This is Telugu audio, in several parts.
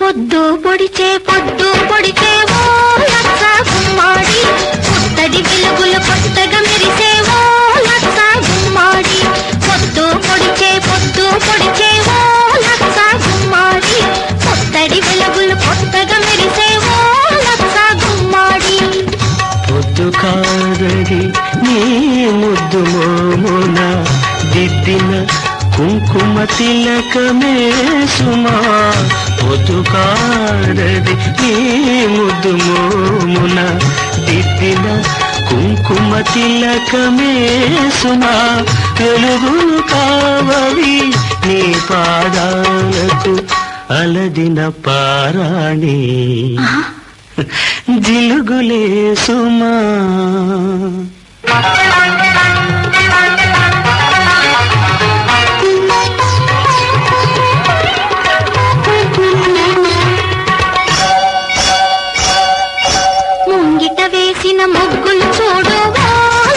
పొద్దు పొడిచే ఓ లచ్చ గుమ్మాడి పుత్తడి వెలుగులు కొత్తగా మెరిసే ఓ లచ్చ గుమ్మాడి పొద్దు పొడిచే ఓ లచ్చ గుమ్మాడి పుత్తడి వెలుగులు కొత్తగా మెరిసే ఓ లచ్చ గుమ్మాడి పొద్దు కాదది నీ ముద్దు మోమున దిద్దిన కుంకుమ తిలకమే సుమా పొద్దు కాదది నీ ముద్దు మోమున దిద్దిన కుంకుమ తిలకమే సుమా వెలుగు కావవి నీ పాదాలకు అలదిన పారాణి జిలుగులే సుమా ముగ్గులు చూడు ఓ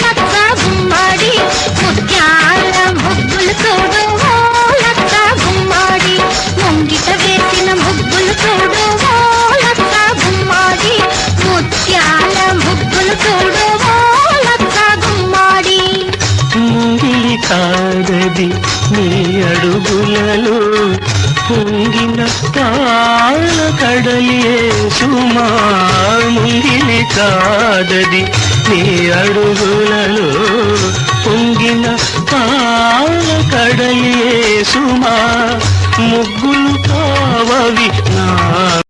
లచ్చ గుమ్మాడి ముత్యాల ముగ్గులు చూడు ఓ లచ్చ గుమ్మాడి ముంగిట వేసిన ముగ్గులు చూడు ఓ లచ్చ గుమ్మాడి ముత్యాల ముగ్గులు చూడు ఓ లచ్చ గుమ్మాడి ముంగిలి కాదది నీ అడుగులలో పొంగిన పాల కడలియే సుమా ముంగిలి కాదది నీ అడుగులలో పొంగిన పాల కడలియే సుమా